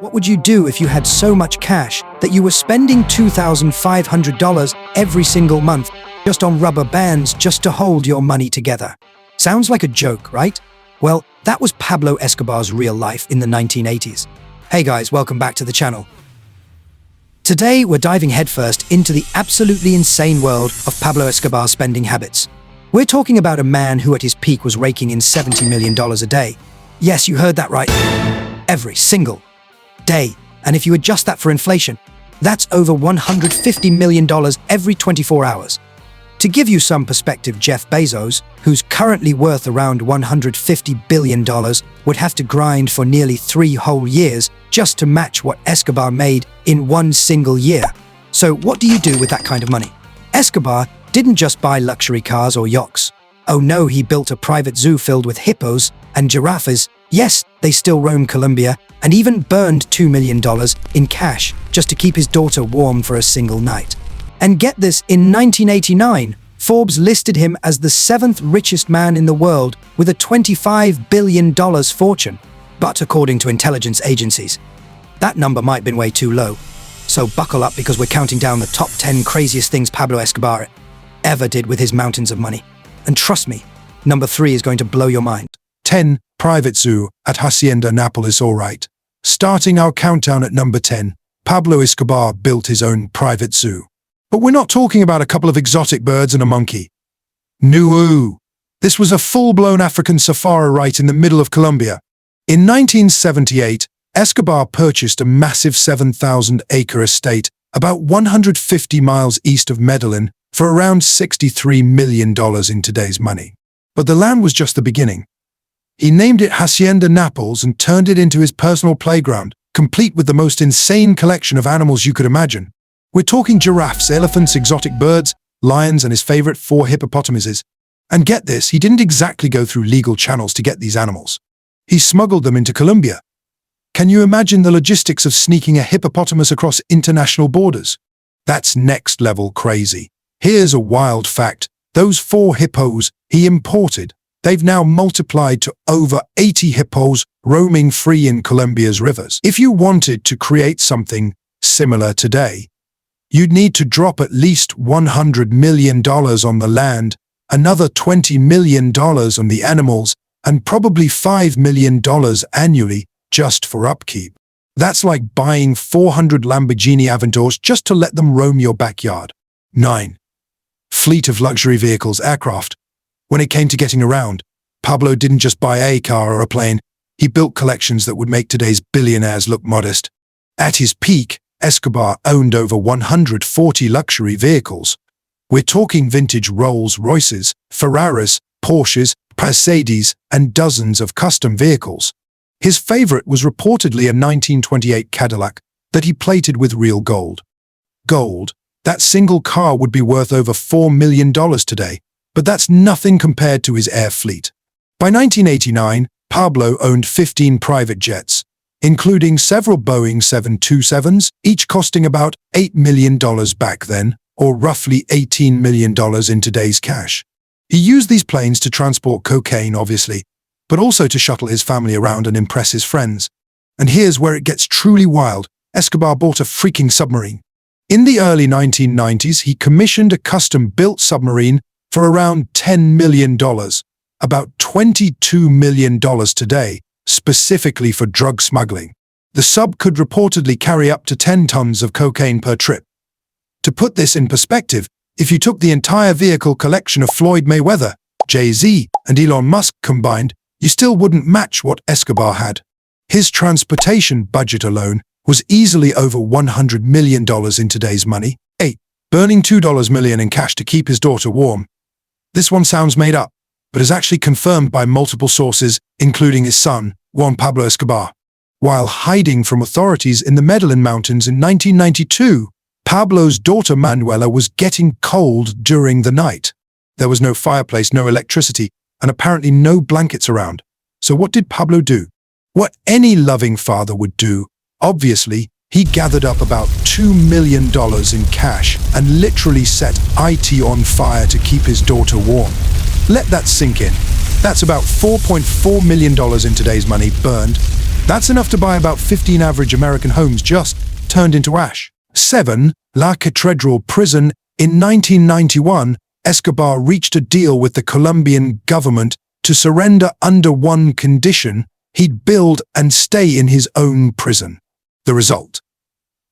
What would you do if you had so much cash that you were spending $2,500 every single month just on rubber bands just to hold your money together? Sounds like a joke, right? Well, that was Pablo Escobar's real life in the 1980s. Hey guys, welcome back to the channel. Today, we're diving headfirst into the absolutely insane world of Pablo Escobar's spending habits. We're talking about a man who at his peak was raking in $70 million a day. Yes, you heard that right. Every single day. And if you adjust that for inflation, that's over $150 million every 24 hours. To give you some perspective, Jeff Bezos, who's currently worth around $150 billion, would have to grind for nearly 3 whole years just to match what Escobar made in one single year. So what do you do with that kind of money? Escobar didn't just buy luxury cars or yachts. Oh no, he built a private zoo filled with hippos and giraffes. Yes, they still roam Colombia, and even burned $2 million in cash just to keep his daughter warm for a single night. And get this, in 1989, Forbes listed him as the 7th richest man in the world with a $25 billion fortune. But according to intelligence agencies, that number might have been way too low. So buckle up, because we're counting down the top 10 craziest things Pablo Escobar ever did with his mountains of money. And trust me, number 3 is going to blow your mind. 10. Private zoo at Hacienda Nápoles. Alright. Starting our countdown at number 10, Pablo Escobar built his own private zoo. But we're not talking about a couple of exotic birds and a monkey. No, this was a full-blown African safari right in the middle of Colombia. In 1978, Escobar purchased a massive 7,000-acre estate about 150 miles east of Medellin for around $63 million in today's money. But the land was just the beginning. He named it Hacienda Nápoles and turned it into his personal playground, complete with the most insane collection of animals you could imagine. We're talking giraffes, elephants, exotic birds, lions, and his favorite 4 hippopotamuses. And get this, he didn't exactly go through legal channels to get these animals. He smuggled them into Colombia. Can you imagine the logistics of sneaking a hippopotamus across international borders? That's next-level crazy. Here's a wild fact. Those 4 hippos he imported, they've now multiplied to over 80 hippos roaming free in Colombia's rivers. If you wanted to create something similar today, you'd need to drop at least $100 million on the land, another $20 million on the animals, and probably $5 million annually just for upkeep. That's like buying 400 Lamborghini Aventadors just to let them roam your backyard. 9. Fleet of luxury vehicles, aircraft. When it came to getting around, Pablo didn't just buy a car or a plane, he built collections that would make today's billionaires look modest. At his peak, Escobar owned over 140 luxury vehicles. We're talking vintage Rolls-Royces, Ferraris, Porsches, Mercedes, and dozens of custom vehicles. His favorite was reportedly a 1928 Cadillac that he plated with real gold. Gold, that single car would be worth over $4 million today, but that's nothing compared to his air fleet. By 1989, Pablo owned 15 private jets, including several Boeing 727s, each costing about $8 million back then, or roughly $18 million in today's cash. He used these planes to transport cocaine, obviously, but also to shuttle his family around and impress his friends. And here's where it gets truly wild. Escobar bought a freaking submarine. In the early 1990s, he commissioned a custom-built submarine for around $10 million, about $22 million today, specifically for drug smuggling. The sub could reportedly carry up to 10 tons of cocaine per trip. To put this in perspective, if you took the entire vehicle collection of Floyd Mayweather, Jay-Z, and Elon Musk combined, you still wouldn't match what Escobar had. His transportation budget alone was easily over $100 million in today's money. 8. Burning $2 million in cash to keep his daughter warm. This one sounds made up, but is actually confirmed by multiple sources, including his son, Juan Pablo Escobar. While hiding from authorities in the Medellin Mountains in 1992, Pablo's daughter Manuela was getting cold during the night. There was no fireplace, no electricity, and apparently no blankets around. So what did Pablo do? What any loving father would do. Obviously, he gathered up about $2 million in cash and literally set IT on fire to keep his daughter warm. Let that sink in. That's about $4.4 million in today's money burned. That's enough to buy about 15 average American homes just turned into ash. 7. La Catedral Prison. In 1991, Escobar reached a deal with the Colombian government to surrender under one condition: he'd build and stay in his own prison. The result?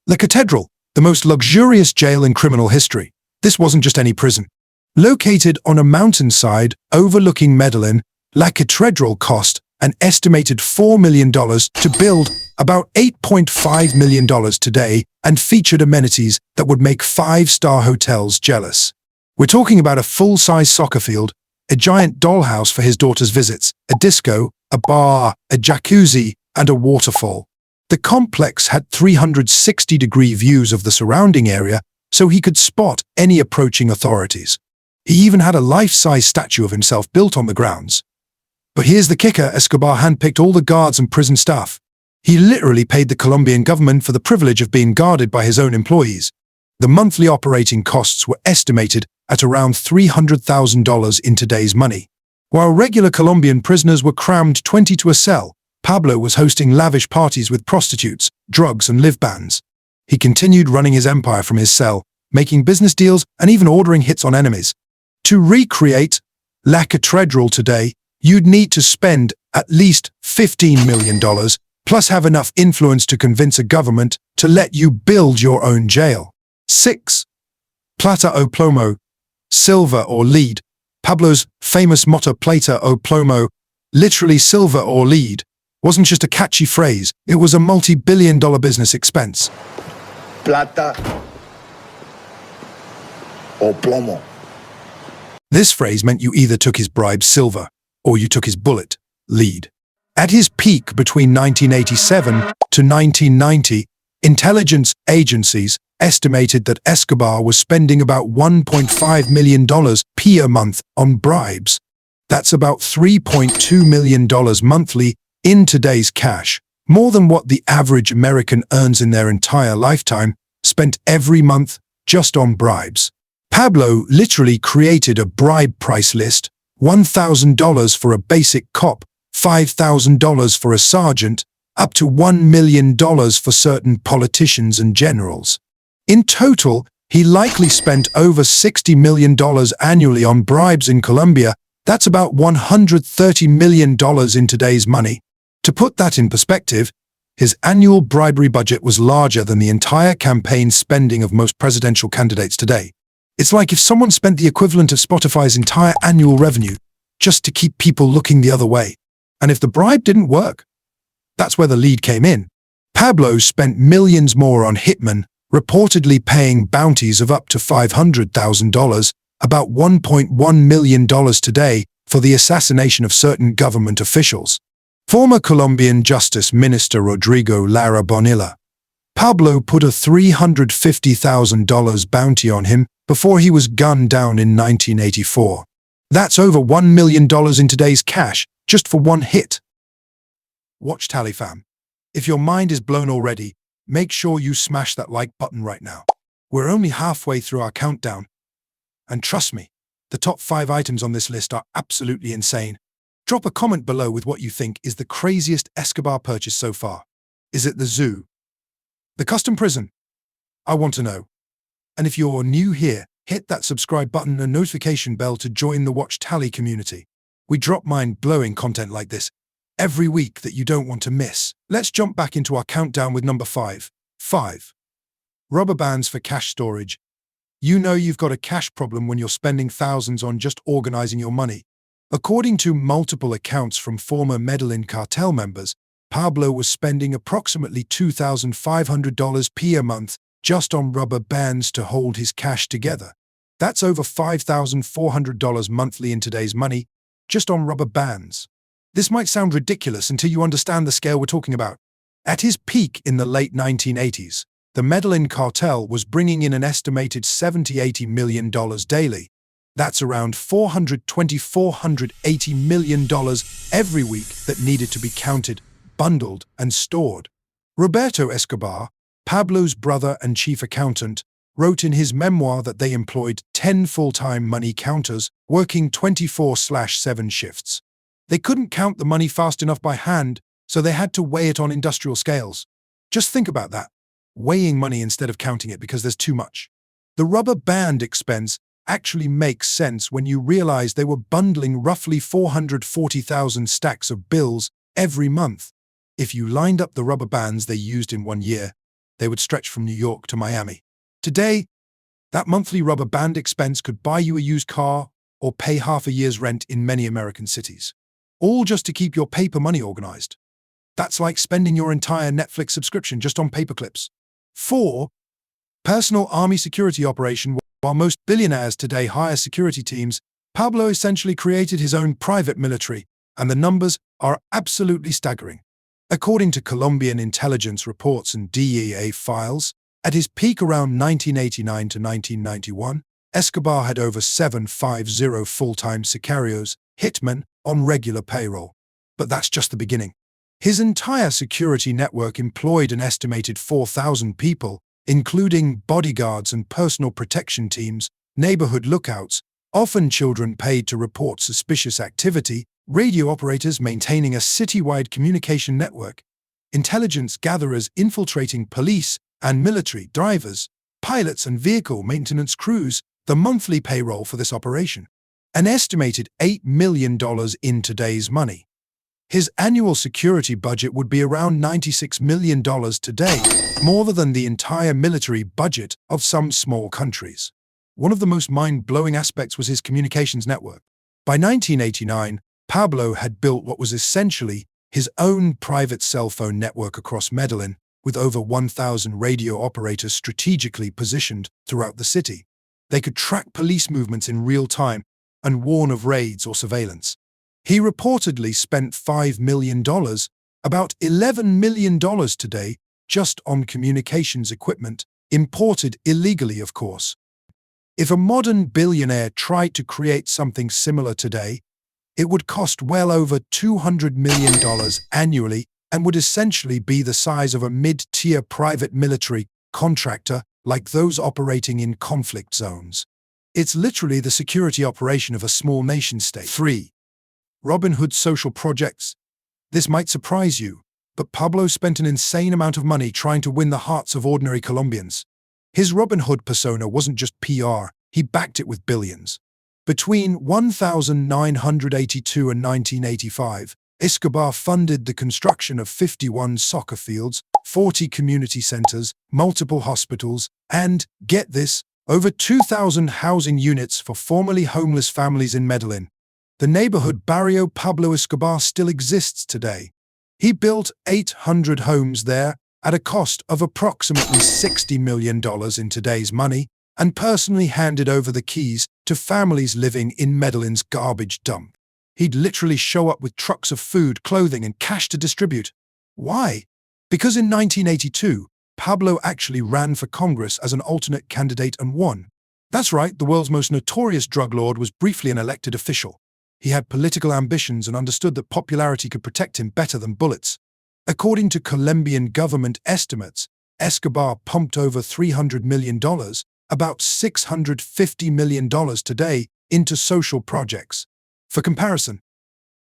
La Catedral, the most luxurious jail in criminal history. This wasn't just any prison. Located on a mountainside overlooking Medellin, La Catedral cost an estimated $4 million to build, about $8.5 million today, and featured amenities that would make five-star hotels jealous. We're talking about a full-size soccer field, a giant dollhouse for his daughter's visits, a disco, a bar, a jacuzzi, and a waterfall. The complex had 360-degree views of the surrounding area, so he could spot any approaching authorities. He even had a life-size statue of himself built on the grounds. But here's the kicker: Escobar handpicked all the guards and prison staff. He literally paid the Colombian government for the privilege of being guarded by his own employees. The monthly operating costs were estimated at around $300,000 in today's money. While regular Colombian prisoners were crammed 20 to a cell, Pablo was hosting lavish parties with prostitutes, drugs, and live bands. He continued running his empire from his cell, making business deals and even ordering hits on enemies. To recreate La Catedral today, you'd need to spend at least $15 million, plus have enough influence to convince a government to let you build your own jail. 6. Plata o plomo, silver or lead. Pablo's famous motto, plata o plomo, literally silver or lead, wasn't just a catchy phrase, it was a multi-billion-dollar business expense. Plata o plomo. This phrase meant you either took his bribe, silver, or you took his bullet, lead. At his peak between 1987 to 1990, intelligence agencies estimated that Escobar was spending about $1.5 million per month on bribes. That's about $3.2 million monthly in today's cash, more than what the average American earns in their entire lifetime, spent every month just on bribes. Pablo literally created a bribe price list: $1,000 for a basic cop, $5,000 for a sergeant, up to $1 million for certain politicians and generals. In total, he likely spent over $60 million annually on bribes in Colombia. That's about $130 million in today's money. To put that in perspective, his annual bribery budget was larger than the entire campaign spending of most presidential candidates today. It's like if someone spent the equivalent of Spotify's entire annual revenue just to keep people looking the other way. And if the bribe didn't work, that's where the lead came in. Pablo spent millions more on hitmen, reportedly paying bounties of up to $500,000, about $1.1 million today, for the assassination of certain government officials. Former Colombian Justice Minister Rodrigo Lara Bonilla. Pablo put a $350,000 bounty on him before he was gunned down in 1984. That's over $1 million in today's cash, just for one hit. Watch Tally fam. If your mind is blown already, make sure you smash that like button right now. We're only halfway through our countdown. And trust me, the top 5 items on this list are absolutely insane. Drop a comment below with what you think is the craziest Escobar purchase so far. Is it the zoo? The custom prison? I want to know. And if you're new here, hit that subscribe button and notification bell to join the Watch Tally community. We drop mind-blowing content like this every week that you don't want to miss. Let's jump back into our countdown with number 5. 5. Rubber bands for cash storage. You know you've got a cash problem when you're spending thousands on just organizing your money. According to multiple accounts from former Medellin cartel members, Pablo was spending approximately $2,500 per month just on rubber bands to hold his cash together. That's over $5,400 monthly in today's money, just on rubber bands. This might sound ridiculous until you understand the scale we're talking about. At his peak in the late 1980s, the Medellin cartel was bringing in an estimated $70–80 million daily. That's around $480 million every week that needed to be counted, bundled, and stored. Roberto Escobar, Pablo's brother and chief accountant, wrote in his memoir that they employed 10 full-time money counters, working 24/7 shifts. They couldn't count the money fast enough by hand, so they had to weigh it on industrial scales. Just think about that. Weighing money instead of counting it because there's too much. The rubber band expense actually makes sense when you realize they were bundling roughly 440,000 stacks of bills every month. If you lined up the rubber bands they used in 1 year, they would stretch from New York to Miami. Today, that monthly rubber band expense could buy you a used car or pay half a year's rent in many American cities. All just to keep your paper money organized. That's like spending your entire Netflix subscription just on paper clips. 4. Personal army security operation. While most billionaires today hire security teams, Pablo essentially created his own private military, and the numbers are absolutely staggering. According to Colombian intelligence reports and DEA files, at his peak around 1989 to 1991, Escobar had over 750 full-time sicarios, hitmen, on regular payroll. But that's just the beginning. His entire security network employed an estimated 4,000 people, including bodyguards and personal protection teams, neighborhood lookouts, often children paid to report suspicious activity, radio operators maintaining a citywide communication network, intelligence gatherers infiltrating police and military, drivers, pilots and vehicle maintenance crews. The monthly payroll for this operation, an estimated $8 million in today's money. His annual security budget would be around $96 million today, more than the entire military budget of some small countries. One of the most mind-blowing aspects was his communications network. By 1989, Pablo had built what was essentially his own private cell phone network across Medellin, with over 1,000 radio operators strategically positioned throughout the city. They could track police movements in real time and warn of raids or surveillance. He reportedly spent $5 million, about $11 million today, just on communications equipment, imported illegally, of course. If a modern billionaire tried to create something similar today, it would cost well over $200 million annually and would essentially be the size of a mid-tier private military contractor like those operating in conflict zones. It's literally the security operation of a small nation-state. 3. Robin Hood's social projects. This might surprise you, but Pablo spent an insane amount of money trying to win the hearts of ordinary Colombians. His Robin Hood persona wasn't just PR, he backed it with billions. Between 1982 and 1985, Escobar funded the construction of 51 soccer fields, 40 community centers, multiple hospitals, and, get this, over 2,000 housing units for formerly homeless families in Medellin. The neighborhood Barrio Pablo Escobar still exists today. He built 800 homes there at a cost of approximately $60 million in today's money, and personally handed over the keys to families living in Medellin's garbage dump. He'd literally show up with trucks of food, clothing, and cash to distribute. Why? Because in 1982, Pablo actually ran for Congress as an alternate candidate and won. That's right, the world's most notorious drug lord was briefly an elected official. He had political ambitions and understood that popularity could protect him better than bullets. According to Colombian government estimates, Escobar pumped over $300 million, about $650 million today, into social projects. For comparison,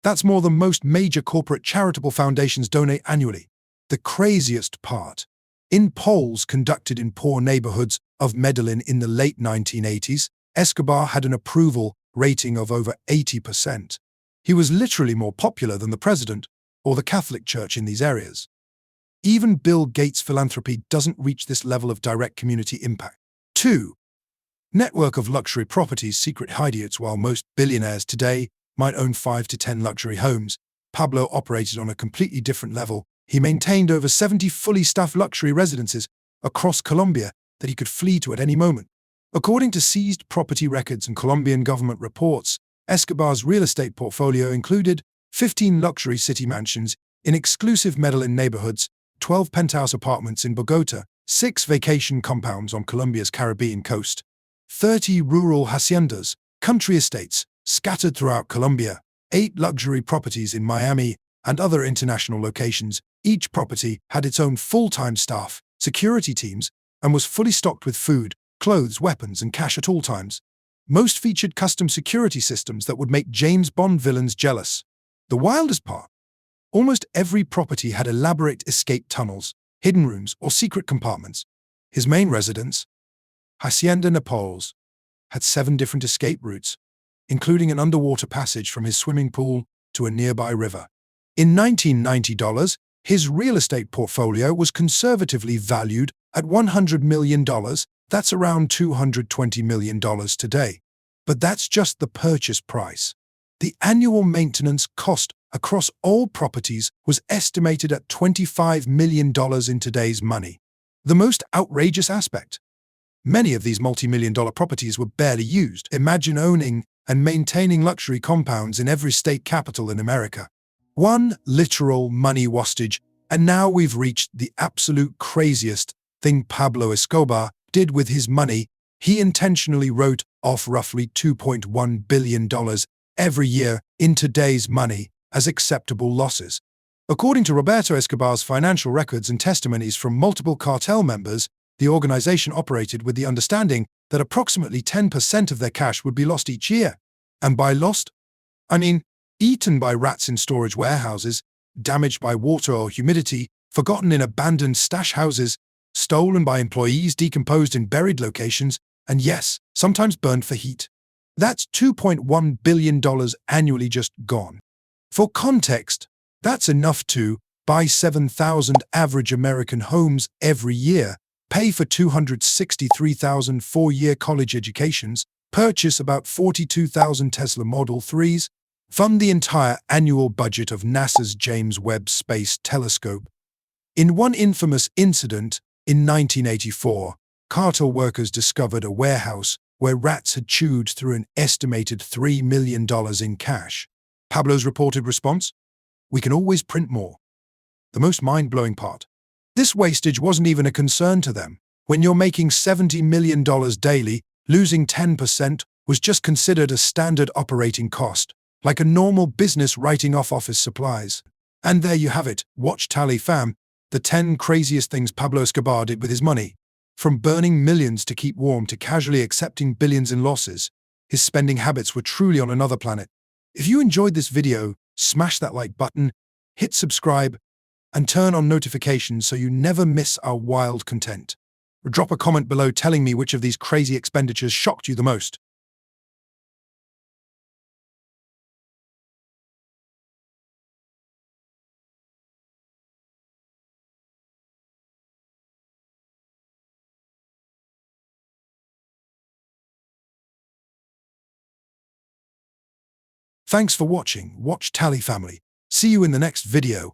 that's more than most major corporate charitable foundations donate annually. The craziest part, in polls conducted in poor neighborhoods of Medellin in the late 1980s, Escobar had an approval rating of over 80%. He was literally more popular than the president or the Catholic Church in these areas. Even Bill Gates' philanthropy doesn't reach this level of direct community impact. 2. Network of luxury properties, secret hideouts. While most billionaires today might own 5 to 10 luxury homes, Pablo operated on a completely different level. He maintained over 70 fully staffed luxury residences across Colombia that he could flee to at any moment. According to seized property records and Colombian government reports, Escobar's real estate portfolio included 15 luxury city mansions in exclusive Medellin neighborhoods, 12 penthouse apartments in Bogota, 6 vacation compounds on Colombia's Caribbean coast, 30 rural haciendas, country estates, scattered throughout Colombia, 8 luxury properties in Miami, and other international locations. Each property had its own full-time staff, security teams, and was fully stocked with food, clothes, weapons, and cash at all times. Most featured custom security systems that would make James Bond villains jealous. The wildest part? Almost every property had elaborate escape tunnels, hidden rooms, or secret compartments. His main residence, Hacienda Naples, had 7 different escape routes, including an underwater passage from his swimming pool to a nearby river. In 1990, his real estate portfolio was conservatively valued at $100 million. That's around $220 million today. But that's just the purchase price. The annual maintenance cost across all properties was estimated at $25 million in today's money. The most outrageous aspect: many of these multi-million-dollar properties were barely used. Imagine owning and maintaining luxury compounds in every state capital in America. One literal money wastage, and now we've reached the absolute craziest thing Pablo Escobar did with his money. He intentionally wrote off roughly $2.1 billion every year in today's money as acceptable losses. According to Roberto Escobar's financial records and testimonies from multiple cartel members, the organization operated with the understanding that approximately 10% of their cash would be lost each year. And by lost, I mean eaten by rats in storage warehouses, damaged by water or humidity, forgotten in abandoned stash houses, stolen by employees, decomposed in buried locations, and yes, sometimes burned for heat. That's $2.1 billion annually just gone. For context, that's enough to buy 7,000 average American homes every year, pay for 263,000 4-year college educations, purchase about 42,000 Tesla Model 3s, fund the entire annual budget of NASA's James Webb Space Telescope. In one infamous incident, in 1984, cartel workers discovered a warehouse where rats had chewed through an estimated $3 million in cash. Pablo's reported response: "We can always print more." The most mind-blowing part: this wastage wasn't even a concern to them. When you're making $70 million daily, losing 10% was just considered a standard operating cost, like a normal business writing off office supplies. And there you have it. Watch tally, fam. The 10 craziest things Pablo Escobar did with his money. From burning millions to keep warm to casually accepting billions in losses, his spending habits were truly on another planet. If you enjoyed this video, smash that like button, hit subscribe, and turn on notifications so you never miss our wild content. Drop a comment below telling me which of these crazy expenditures shocked you the most. Thanks for watching. Watch Tally family. See you in the next video.